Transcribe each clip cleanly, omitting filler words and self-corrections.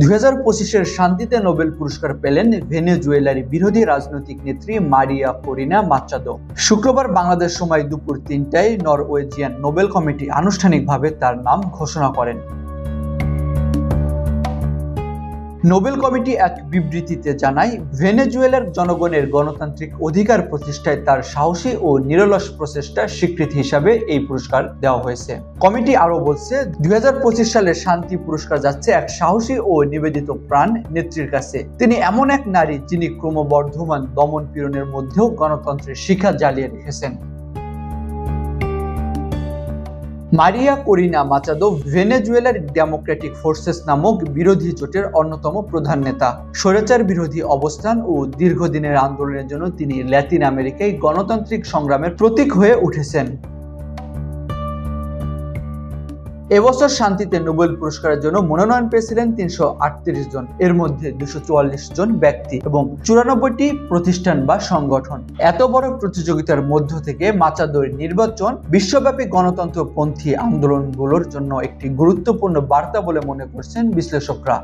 2025-এর শান্তিতে নোবেল পুরস্কার পেলেন ভেনেজুয়েলার বিরোধী রাজনৈতিক নেত্রী মারিয়া করিনা মাচ্চাদো। শুক্রবার বাংলাদেশ সময় দুপুর 3টায় নরওয়েজিয়ান নোবেল কমিটি আনুষ্ঠানিকভাবে তার নাম ঘোষণা করেন। নোবেল কমিটি এক বিবৃতিতে জানায়, ভেনেজুয়েলার জনগণের গণতান্ত্রিক অধিকার প্রতিষ্ঠায় তার সাহসী ও নিরলস প্রচেষ্টার স্বীকৃতি হিসাবে এই পুরস্কার দেওয়া হয়েছে। কমিটি আরও বলছে, 2025 সালের শান্তি পুরস্কার যাচ্ছে এক সাহসী ও নিবেদিত প্রাণ নেত্রীর কাছে। তিনি এমন এক নারী যিনি ক্রমবর্ধমান দমন পীড়নের মধ্যেও গণতন্ত্রের শিখা জ্বালিয়ে রেখেছেন। মারিয়া করিনা মাচাদো ভেনেজুয়েলার ডেমোক্রেটিক ফোর্সেস নামক বিরোধী জোটের অন্যতম প্রধান নেতা। স্বৈরাচার বিরোধী অবস্থান ও দীর্ঘদিনের আন্দোলনের জন্য তিনি ল্যাতিন আমেরিকায় গণতান্ত্রিক সংগ্রামের প্রতীক হয়ে উঠেছেন। এবছর শান্তিতে নোবেল পুরস্কারের জন্য মনোনয়ন পেয়েছিলেন 338 জন। এর মধ্যে 244 জন ব্যক্তি এবং 94টি প্রতিষ্ঠান বা সংগঠন। এত বড় প্রতিযোগিতার মধ্য থেকে মাচাদোর নির্বাচন বিশ্বব্যাপী গণতন্ত্রপন্থী আন্দোলনগুলোর জন্য একটি গুরুত্বপূর্ণ বার্তা বলে মনে করছেন বিশ্লেষকরা।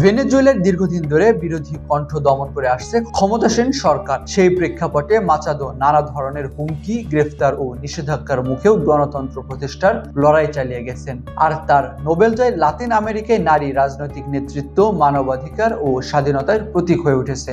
ভেনেজুয়েলার দীর্ঘদিন ধরে বিরোধী কণ্ঠ দমন করে আসছে ক্ষমতাসীন সরকার। সেই প্রেক্ষাপটে মাচাদো নানা ধরনের হুমকি, গ্রেফতার ও নিষেধাজ্ঞার মুখেও গণতন্ত্র প্রতিষ্ঠার লড়াই চালিয়ে গেছেন। আর তার নোবেল জয় লাতিন আমেরিকায় নারী রাজনৈতিক নেতৃত্ব, মানবাধিকার ও স্বাধীনতার প্রতীক হয়ে উঠেছে।